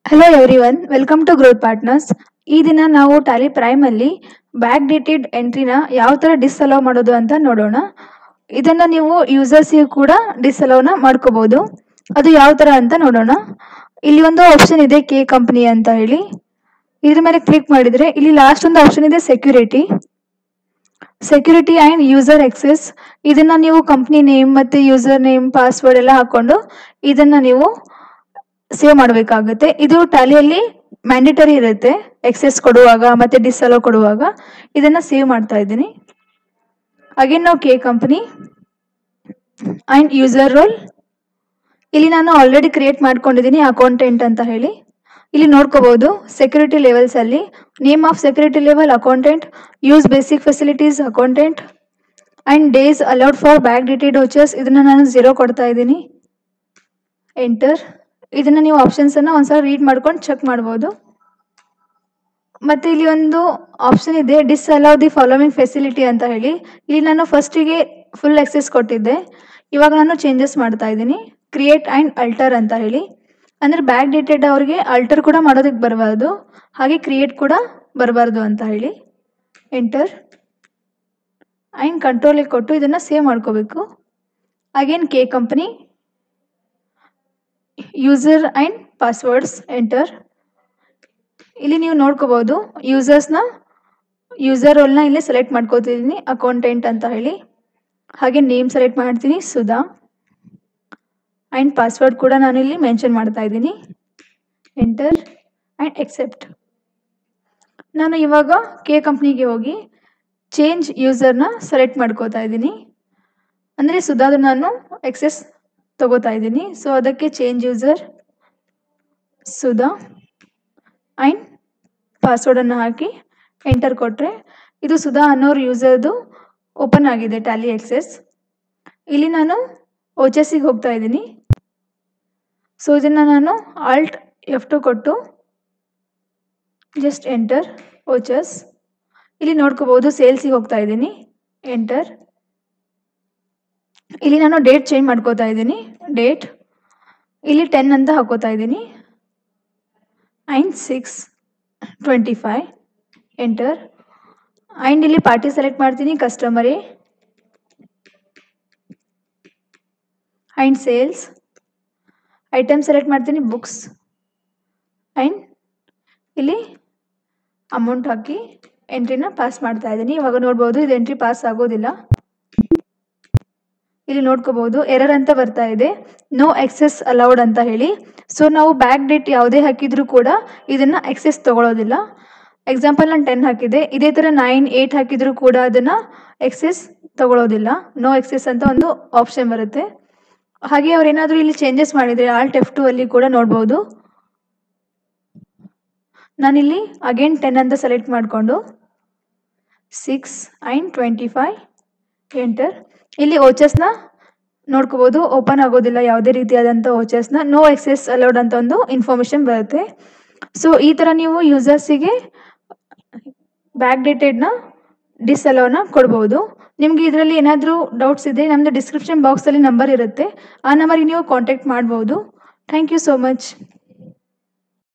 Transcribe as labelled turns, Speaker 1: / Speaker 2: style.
Speaker 1: Hello everyone, welcome to growth partners. ಈ ದಿನ ನಾವು ಟ್ಯಾಲಿ ಪ್ರೈಮಲ್ಲಿ ಬ್ಯಾಕ್ ಡೇಟೆಡ್ ಎಂಟ್ರಿನ ಯಾವ ಥರ ಡಿಸ್ಅಲೌ ಮಾಡೋದು ಅಂತ ನೋಡೋಣ. ಇದನ್ನು ನೀವು ಯೂಸರ್ಸಿಗೂ ಕೂಡ ಡಿಸ್ಅಲೌನ ಮಾಡ್ಕೋಬೋದು. ಅದು ಯಾವ ಥರ ಅಂತ ನೋಡೋಣ. ಇಲ್ಲಿ ಒಂದು ಆಪ್ಷನ್ ಇದೆ ಕೆ ಕಂಪ್ನಿ ಅಂತ ಹೇಳಿ. ಇದ್ರ ಮೇಲೆ ಕ್ಲಿಕ್ ಮಾಡಿದರೆ ಇಲ್ಲಿ ಲಾಸ್ಟ್ ಒಂದು ಆಪ್ಷನ್ ಇದೆ ಸೆಕ್ಯೂರಿಟಿ ಆ್ಯಂಡ್ ಯೂಸರ್ ಎಕ್ಸೆಸ್. ಇದನ್ನು ನೀವು ಕಂಪ್ನಿ ನೇಮ್ ಮತ್ತು ಯೂಸರ್ ನೇಮ್ ಪಾಸ್ವರ್ಡ್ ಎಲ್ಲ ಹಾಕ್ಕೊಂಡು ಇದನ್ನು ನೀವು ಸೇವ್ ಮಾಡಬೇಕಾಗುತ್ತೆ. ಇದು ಟ್ಯಾಲಿಯಲ್ಲಿ ಮ್ಯಾಂಡೇಟರಿ ಇರುತ್ತೆ. ಎಕ್ಸೆಸ್ ಕೊಡುವಾಗ ಮತ್ತು ಡಿಸ್ಅಲೋ ಕೊಡುವಾಗ ಇದನ್ನು ಸೇವ್ ಮಾಡ್ತಾ ಇದ್ದೀನಿ. ಅಗೇನ್ ನಾವು ಕೆ ಕಂಪ್ನಿ ಆ್ಯಂಡ್ ಯೂಸರ್ ರೋಲ್. ಇಲ್ಲಿ ನಾನು ಆಲ್ರೆಡಿ ಕ್ರಿಯೇಟ್ ಮಾಡ್ಕೊಂಡಿದ್ದೀನಿ ಅಕೌಂಟೆಂಟ್ ಅಂತ ಹೇಳಿ. ಇಲ್ಲಿ ನೋಡ್ಕೋಬಹುದು ಸೆಕ್ಯೂರಿಟಿ ಲೆವೆಲ್ಸಲ್ಲಿ name of security level accountant, use basic facilities accountant and days allowed for back dated vouchers. ಇದನ್ನು ನಾನು 0 ಕೊಡ್ತಾ ಇದ್ದೀನಿ. ಎಂಟರ್. ಇದನ್ನು ನೀವು ಆಪ್ಷನ್ಸನ್ನು ಒಂದ್ಸಲ ರೀಡ್ ಮಾಡ್ಕೊಂಡು ಚೆಕ್ ಮಾಡ್ಬೋದು. ಮತ್ತು ಇಲ್ಲಿ ಒಂದು ಆಪ್ಷನ್ ಇದೆ ಡಿಸ್ಅಲೌ ದಿ ಫಾಲೋವಿಂಗ್ ಫೆಸಿಲಿಟಿ ಅಂತ ಹೇಳಿ. ಇಲ್ಲಿ ನಾನು ಫಸ್ಟಿಗೆ ಫುಲ್ ಎಕ್ಸೆಸ್ ಕೊಟ್ಟಿದ್ದೆ. ಇವಾಗ ನಾನು ಚೇಂಜಸ್ ಮಾಡ್ತಾ ಇದ್ದೀನಿ. ಕ್ರಿಯೇಟ್ ಆ್ಯಂಡ್ ಅಲ್ಟರ್ ಅಂತ ಹೇಳಿ. ಅಂದರೆ ಬ್ಯಾಕ್ ಡೇಟೆಡ್ ಅವ್ರಿಗೆ ಅಲ್ಟರ್ ಕೂಡ ಮಾಡೋದಕ್ಕೆ ಬರಬಾರ್ದು, ಹಾಗೆ ಕ್ರಿಯೇಟ್ ಕೂಡ ಬರಬಾರ್ದು ಅಂತ ಹೇಳಿ. ಎಂಟರ್ ಆ್ಯಂಡ್ ಕಂಟ್ರೋಲಿಗೆ ಕೊಟ್ಟು ಇದನ್ನು ಸೇವ್ ಮಾಡ್ಕೋಬೇಕು. Again K company, user and passwords. Enter. ಇಲ್ಲಿ ನೀವು ನೋಡ್ಕೋಬಹುದು ಯೂಸರ್ ರೋಲ್ನ ಇಲ್ಲಿ ಸೆಲೆಕ್ಟ್ ಮಾಡ್ಕೋತಿದ್ದೀನಿ ಅಕೌಂಟೆಂಟ್ ಅಂತ ಹೇಳಿ. ಹಾಗೆ ನೇಮ್ ಸೆಲೆಕ್ಟ್ ಮಾಡ್ತೀನಿ ಸುಧಾ. ಆ್ಯಂಡ್ ಪಾಸ್ವರ್ಡ್ ಕೂಡ ನಾನು ಇಲ್ಲಿ ಮೆನ್ಷನ್ ಮಾಡ್ತಾ ಇದ್ದೀನಿ. Enter and accept. ನಾನು ಇವಾಗ ಕೆ ಕಂಪ್ನಿಗೆ ಹೋಗಿ ಚೇಂಜ್ ಯೂಸರ್ನ ಸೆಲೆಕ್ಟ್ ಮಾಡ್ಕೋತಾ ಇದ್ದೀನಿ. ಅಂದರೆ ಸುಧಾದು ನಾನು ಎಕ್ಸೆಸ್ ತಗೋತಾ ಇದ್ದೀನಿ. ಸೊ ಅದಕ್ಕೆ ಚೇಂಜ್ ಯೂಸರ್ ಸುಧಾ ಆ್ಯಂಡ್ ಪಾಸ್ವರ್ಡನ್ನು ಹಾಕಿ ಎಂಟರ್ ಕೊಟ್ಟರೆ ಇದು ಸುಧಾ ಅನ್ನೋರು ಯೂಸರ್ದು ಓಪನ್ ಆಗಿದೆ ಟ್ಯಾಲಿ ಎಕ್ಸೆಸ್. ಇಲ್ಲಿ ನಾನು ಓಚೆಸ್ಸಿಗೆ ಹೋಗ್ತಾ ಇದ್ದೀನಿ. ಸೊ ಇದನ್ನು ನಾನು ಆಲ್ಟ್ F2 ಕೊಟ್ಟು ಜಸ್ಟ್ ಎಂಟರ್ ಓಚಸ್. ಇಲ್ಲಿ ನೋಡ್ಕೋಬಹುದು ಸೇಲ್ಸಿಗೆ ಹೋಗ್ತಾ ಇದ್ದೀನಿ. ಎಂಟರ್. ಇಲ್ಲಿ ನಾನು ಡೇಟ್ ಚೇಂಜ್ ಮಾಡ್ಕೋತಾ ಇದ್ದೀನಿ. ಡೇಟ್ ಇಲ್ಲಿ 10 ಅಂತ ಹಾಕೋತಾ ಇದ್ದೀನಿ. ಆ್ಯಂಡ್ 6/25. ಎಂಟರ್. ಆ್ಯಂಡ್ ಇಲ್ಲಿ ಪಾರ್ಟಿ ಸೆಲೆಕ್ಟ್ ಮಾಡ್ತೀನಿ ಕಸ್ಟಮರೇ. And sales. ಐಟಮ್ ಸೆಲೆಕ್ಟ್ ಮಾಡ್ತೀನಿ ಬುಕ್ಸ್. ಆ್ಯಂಡ್ ಇಲ್ಲಿ ಅಮೌಂಟ್ ಹಾಕಿ ಎಂಟ್ರಿನ ಪಾಸ್ ಮಾಡ್ತಾ ಇದ್ದೀನಿ. ಇವಾಗ ನೋಡ್ಬೋದು ಇದು ಎಂಟ್ರಿ ಪಾಸ್ ಆಗೋದಿಲ್ಲ. ಇಲ್ಲಿ ನೋಡ್ಕೋಬಹುದು ಎರರ್ ಅಂತ ಬರ್ತಾ ಇದೆ, ನೋ ಎಕ್ಸೆಸ್ ಅಲೌಡ್ ಅಂತ ಹೇಳಿ. ಸೊ ನಾವು ಬ್ಯಾಕ್ ಡೇಟ್ ಯಾವುದೇ ಹಾಕಿದ್ರೂ ಕೂಡ ಇದನ್ನು ಎಕ್ಸೆಸ್ ತೊಗೊಳೋದಿಲ್ಲ. ಎಕ್ಸಾಂಪಲ್ ನಾನು 10 ಹಾಕಿದೆ, ಇದೇ ಥರ 9, 8 ಹಾಕಿದರೂ ಕೂಡ ಅದನ್ನು ಎಕ್ಸೆಸ್ ತೊಗೊಳೋದಿಲ್ಲ. ನೋ ಎಕ್ಸೆಸ್ ಅಂತ ಒಂದು ಆಪ್ಷನ್ ಬರುತ್ತೆ. ಹಾಗೆ ಅವ್ರು ಏನಾದರೂ ಇಲ್ಲಿ ಚೇಂಜಸ್ ಮಾಡಿದರೆ ಆಲ್ಟ್ F2 ಅಲ್ಲಿ ಕೂಡ ನೋಡ್ಬೋದು. ನಾನಿಲ್ಲಿ ಅಗೇನ್ 10 ಅಂತ ಸೆಲೆಕ್ಟ್ ಮಾಡಿಕೊಂಡು 6/25. ಎಂಟರ್. ಇಲ್ಲಿ ಓಚಸ್ನ ನೋಡ್ಕೋಬೋದು ಓಪನ್ ಆಗೋದಿಲ್ಲ ಯಾವುದೇ ರೀತಿಯಾದಂಥ ಓಚಸ್ನ. ನೋ ಎಕ್ಸೆಸ್ ಅಲೌಡ್ ಅಂತ ಒಂದು ಇನ್ಫಾರ್ಮೇಷನ್ ಬರುತ್ತೆ. ಸೊ ಈ ಥರ ನೀವು ಯೂಸರ್ಸಿಗೆ ಬ್ಯಾಕ್ ಡೇಟೆಡ್ನ ಡಿಸ್ಅಲೌನ ಕೊಡ್ಬೋದು. ನಿಮಗೆ ಇದರಲ್ಲಿ ಏನಾದರೂ ಡೌಟ್ಸ್ ಇದೆ ನಮ್ಮದು ಡಿಸ್ಕ್ರಿಪ್ಷನ್ ಬಾಕ್ಸಲ್ಲಿ ನಂಬರ್ ಇರುತ್ತೆ, ಆ ನಂಬರಿಗೆ ನೀವು ಕಾಂಟ್ಯಾಕ್ಟ್ ಮಾಡ್ಬೋದು. Thank you so much.